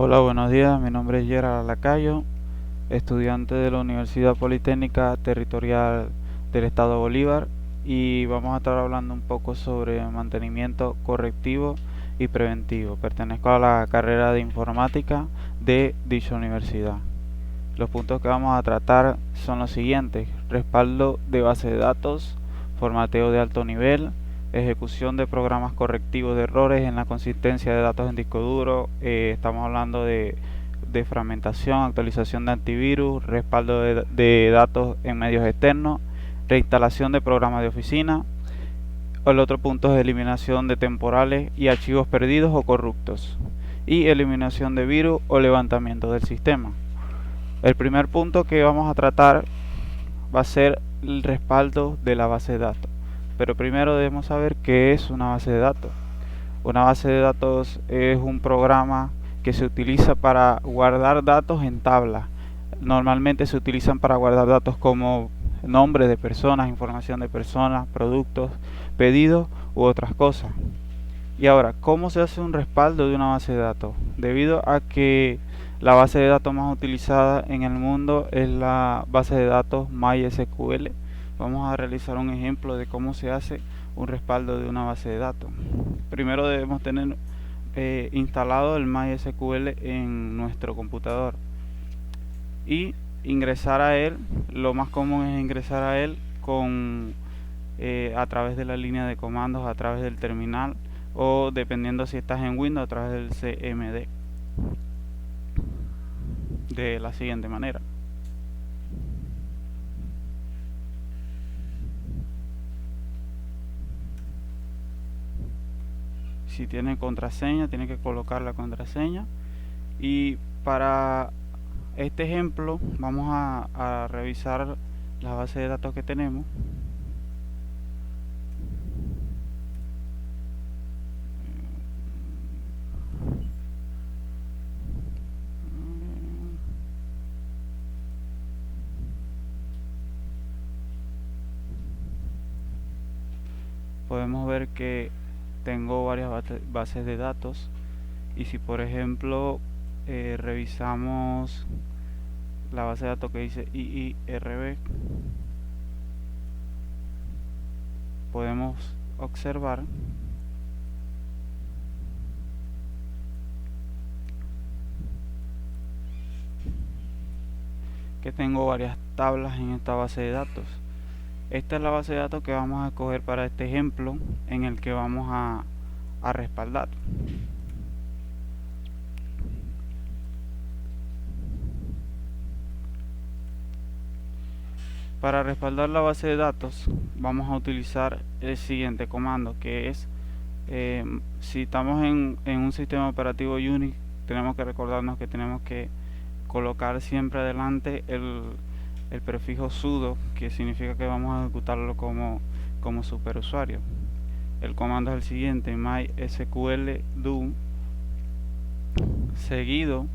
Hola, buenos días. Mi nombre es Gerard Lacayo, estudiante de la Universidad Politécnica Territorial del Estado Bolívar, y vamos a estar hablando un poco sobre mantenimiento correctivo y preventivo. Pertenezco a la carrera de informática de dicha universidad. Los puntos que vamos a tratar son los siguientes: respaldo de base de datos, formateo de alto nivel, ejecución de programas correctivos de errores en la consistencia de datos en disco duro. Estamos hablando de fragmentación, actualización de antivirus, respaldo de datos en medios externos, reinstalación de programas de oficina. El otro punto es eliminación de temporales y archivos perdidos o corruptos, y eliminación de virus o levantamiento del sistema. El primer punto que vamos a tratar va a ser el respaldo de la base de datos. Pero primero debemos saber qué es una base de datos. Una base de datos es un programa que se utiliza para guardar datos en tablas. Normalmente se utilizan para guardar datos como nombres de personas, información de personas, productos, pedidos u otras cosas. Y ahora, ¿cómo se hace un respaldo de una base de datos? Debido a que la base de datos más utilizada en el mundo es la base de datos MySQL, vamos a realizar un ejemplo de cómo se hace un respaldo de una base de datos. Primero debemos tener instalado el MySQL en nuestro computador y ingresar a él. Lo más común es ingresar a él a través de la línea de comandos, a través del terminal, o dependiendo si estás en Windows, a través del CMD, de la siguiente manera. Si tiene contraseña, tiene que colocar la contraseña. Y para este ejemplo vamos a revisar la base de datos que tenemos. Podemos ver que tengo varias bases de datos, y si por ejemplo revisamos la base de datos que dice IIRB, podemos observar que tengo varias tablas en esta base de datos. Esta es la base de datos que vamos a escoger para este ejemplo en el que vamos a respaldar. Para respaldar la base de datos vamos a utilizar el siguiente comando, que es si estamos en un sistema operativo Unix, tenemos que recordarnos que tenemos que colocar siempre adelante el prefijo sudo, que significa que vamos a ejecutarlo como superusuario. El comando es el siguiente: mysql do seguido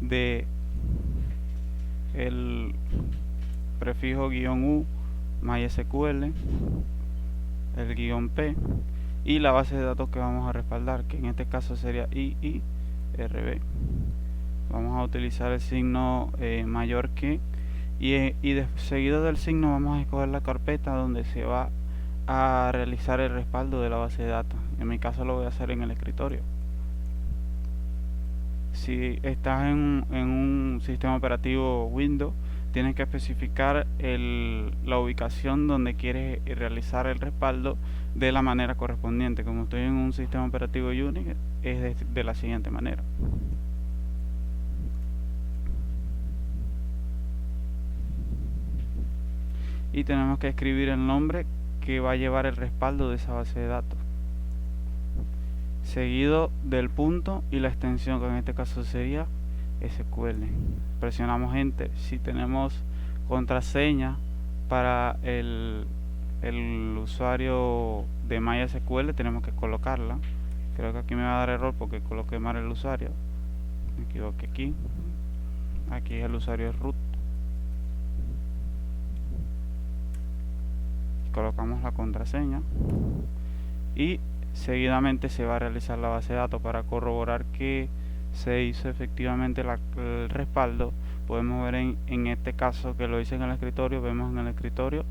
de el prefijo "-u", MySQL, el "-p", y la base de datos que vamos a respaldar, que en este caso sería IIRB. Vamos a utilizar el signo mayor que, y seguido del signo vamos a escoger la carpeta donde se va a realizar el respaldo de la base de datos. En mi caso lo voy a hacer en el escritorio. Si estás en un sistema operativo Windows, tienes que especificar la ubicación donde quieres realizar el respaldo de la manera correspondiente. Como estoy en un sistema operativo Unix, es de la siguiente manera. Y tenemos que escribir el nombre que va a llevar el respaldo de esa base de datos, seguido del punto y la extensión, que en este caso sería SQL. Presionamos Enter. Si tenemos contraseña para el usuario de MySQL, tenemos que colocarla. Creo que aquí me va a dar error porque coloqué mal el usuario. Me equivoqué aquí. Aquí el usuario es root. Colocamos la contraseña y seguidamente se va a realizar la base de datos para corroborar que se hizo efectivamente el respaldo. Podemos ver en este caso que lo hice en el escritorio, vemos en el escritorio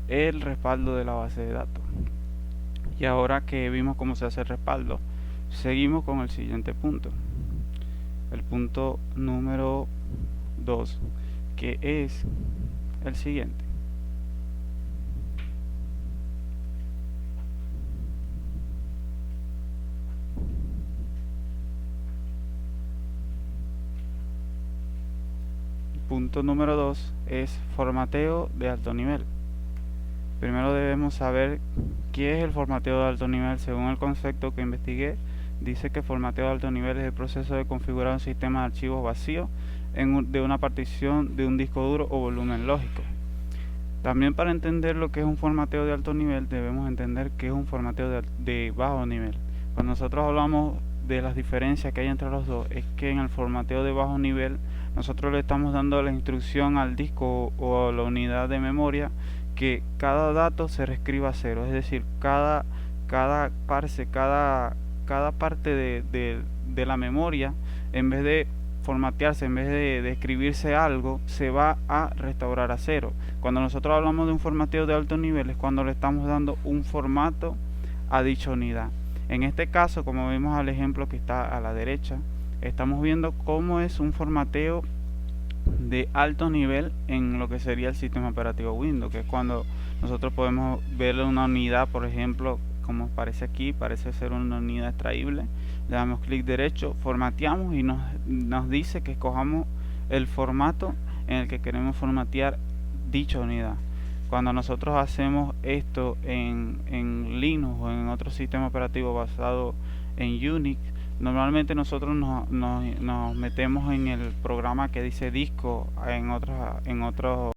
el respaldo de la base de datos. Y ahora que vimos cómo se hace el respaldo, seguimos con el siguiente punto, el punto número 2, que es el siguiente. Punto número 2 es formateo de alto nivel. Primero debemos saber qué es el formateo de alto nivel. Según el concepto que investigué, dice que formateo de alto nivel es el proceso de configurar un sistema de archivos vacío de una partición de un disco duro o volumen lógico. También, para entender lo que es un formateo de alto nivel, debemos entender qué es un formateo de bajo nivel. Cuando nosotros hablamos de las diferencias que hay entre los dos, es que en el formateo de bajo nivel nosotros le estamos dando la instrucción al disco o a la unidad de memoria que cada dato se reescriba a cero, es decir, cada parte de la memoria, en vez de formatearse, en vez de escribirse algo, se va a restaurar a cero. Cuando nosotros hablamos de un formateo de alto nivel, es cuando le estamos dando un formato a dicha unidad. En este caso, como vemos al ejemplo que está a la derecha, estamos viendo cómo es un formateo de alto nivel en lo que sería el sistema operativo Windows, que es cuando nosotros podemos ver una unidad, por ejemplo, como aparece aquí, parece ser una unidad extraíble. Le damos clic derecho, formateamos y nos dice que escojamos el formato en el que queremos formatear dicha unidad. Cuando nosotros hacemos esto en Linux o en otro sistema operativo basado en Unix, normalmente nosotros nos metemos en el programa que dice disco en otros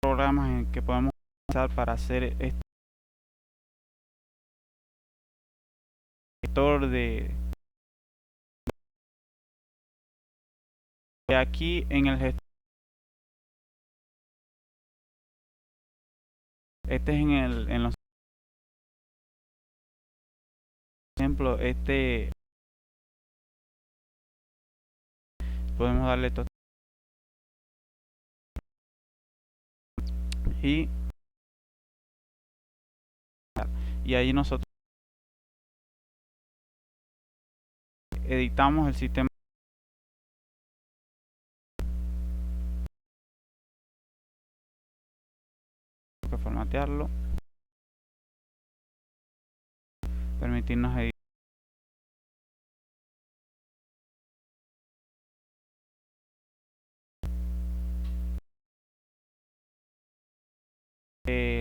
programas en que podemos usar para hacer este gestor de aquí en el gestor. Este es en los ejemplos, podemos darle esto y ahí nosotros editamos el sistema que formatearlo, permitirnos editar.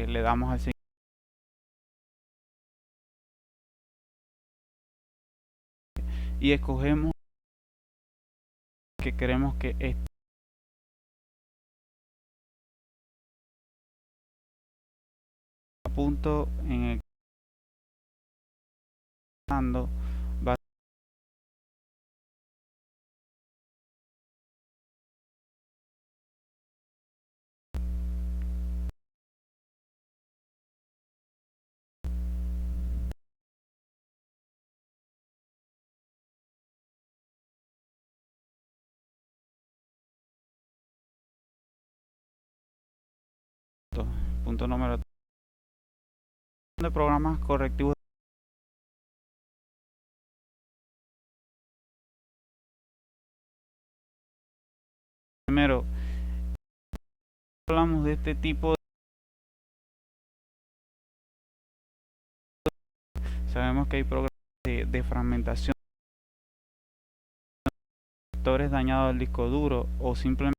Le damos al siguiente y escogemos que queremos que este punto en el que va punto número 3 de programas correctivos. Primero hablamos de este tipo sabemos que hay programas de fragmentación, sectores dañados del disco duro o simplemente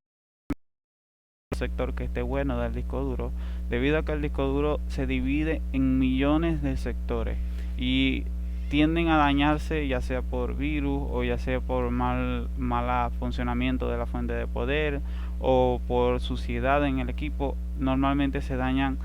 un sector que esté bueno del disco duro, debido a que el disco duro se divide en millones de sectores y tienden a dañarse, ya sea por virus o ya sea por mal funcionamiento de la fuente de poder o por suciedad en el equipo. Normalmente se dañan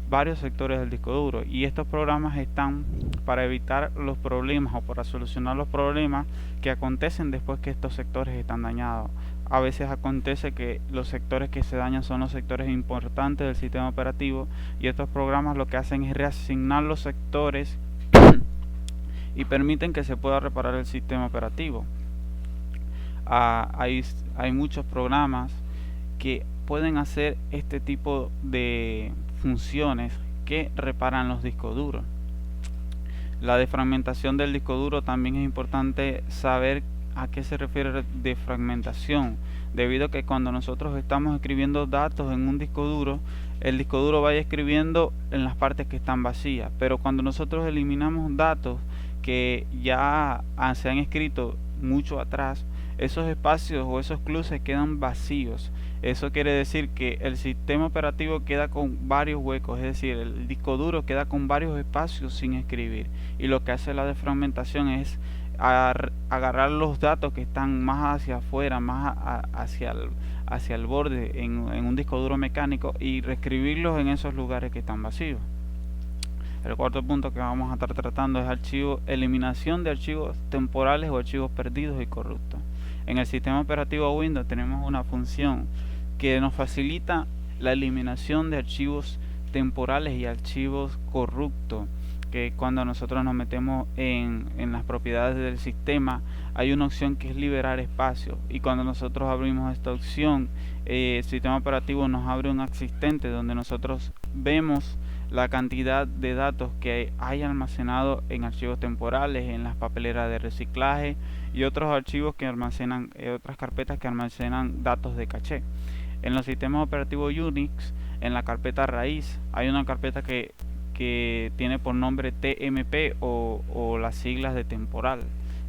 varios sectores del disco duro y estos programas están para evitar los problemas o para solucionar los problemas que acontecen después que estos sectores están dañados. A veces acontece que los sectores que se dañan son los sectores importantes del sistema operativo y estos programas lo que hacen es reasignar los sectores y permiten que se pueda reparar el sistema operativo. Hay muchos programas que pueden hacer este tipo de funciones que reparan los discos duros. La defragmentación del disco duro también es importante saber a qué se refiere defragmentación, debido a que cuando nosotros estamos escribiendo datos en un disco duro, el disco duro vaya escribiendo en las partes que están vacías, pero cuando nosotros eliminamos datos que ya se han escrito mucho atrás, esos espacios o esos cruces quedan vacíos. Eso quiere decir que el sistema operativo queda con varios huecos, es decir, el disco duro queda con varios espacios sin escribir, y lo que hace la defragmentación es agarrar los datos que están más hacia afuera, más hacia el borde en un disco duro mecánico, y reescribirlos en esos lugares que están vacíos. El cuarto punto que vamos a estar tratando es eliminación de archivos temporales o archivos perdidos y corruptos. En el sistema operativo Windows tenemos una función que nos facilita la eliminación de archivos temporales y archivos corruptos, que cuando nosotros nos metemos en las propiedades del sistema hay una opción que es liberar espacio, y cuando nosotros abrimos esta opción, el sistema operativo nos abre un asistente donde nosotros vemos la cantidad de datos que hay almacenado en archivos temporales, en las papeleras de reciclaje y otros archivos que almacenan, otras carpetas que almacenan datos de caché. En los sistemas operativos Unix, en la carpeta raíz, hay una carpeta que tiene por nombre TMP o las siglas de temporal,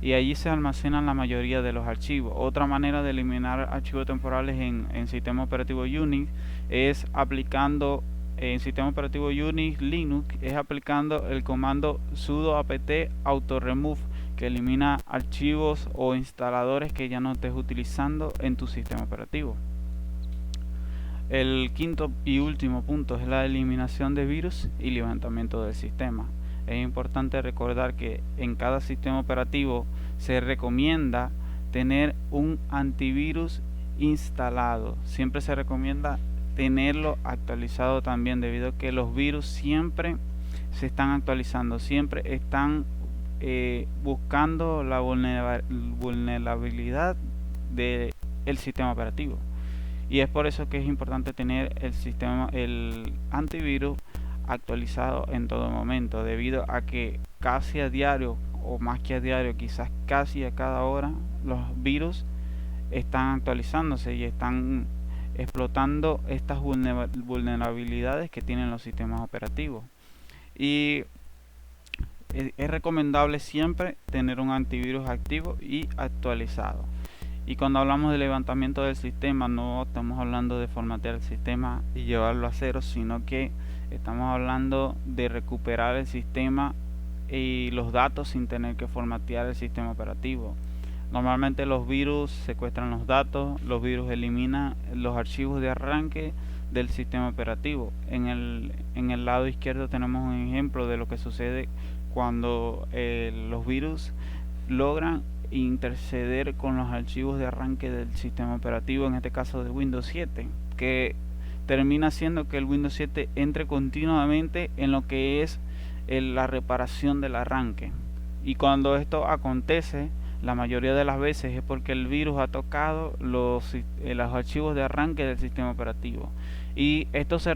y allí se almacenan la mayoría de los archivos. Otra manera de eliminar archivos temporales en sistema operativo Unix es aplicando en sistema operativo Unix Linux, es aplicando el comando sudo apt autoremove, que elimina archivos o instaladores que ya no estés utilizando en tu sistema operativo. El quinto y último punto es la eliminación de virus y levantamiento del sistema. Es importante recordar que en cada sistema operativo se recomienda tener un antivirus instalado. Siempre se recomienda tenerlo actualizado también, debido a que los virus siempre se están actualizando, siempre están buscando la vulnerabilidad del sistema operativo, y es por eso que es importante tener el antivirus actualizado en todo momento, debido a que casi a diario, o más que a diario, quizás casi a cada hora, los virus están actualizándose y están explotando estas vulnerabilidades que tienen los sistemas operativos. Y es recomendable siempre tener un antivirus activo y actualizado. Y cuando hablamos de levantamiento del sistema, no estamos hablando de formatear el sistema y llevarlo a cero, sino que estamos hablando de recuperar el sistema y los datos sin tener que formatear el sistema operativo. Normalmente los virus secuestran los datos, los virus eliminan los archivos de arranque del sistema operativo. En el lado izquierdo tenemos un ejemplo de lo que sucede cuando los virus logran interceder con los archivos de arranque del sistema operativo, en este caso de Windows 7, que termina haciendo que el Windows 7 entre continuamente en lo que es la reparación del arranque. Y cuando esto acontece, la mayoría de las veces es porque el virus ha tocado los archivos de arranque del sistema operativo, y esto se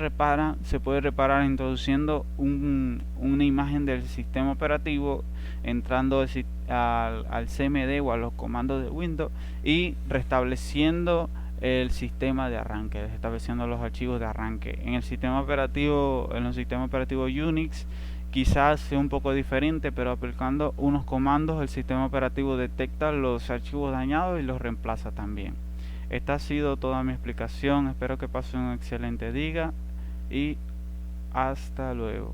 puede reparar introduciendo una imagen del sistema operativo, entrando al CMD o a los comandos de Windows y restableciendo el sistema de arranque, restableciendo los archivos de arranque. En los sistemas operativos Unix quizás sea un poco diferente, pero aplicando unos comandos el sistema operativo detecta los archivos dañados y los reemplaza también. Esta ha sido toda mi explicación. Espero que pasen un excelente día y hasta luego.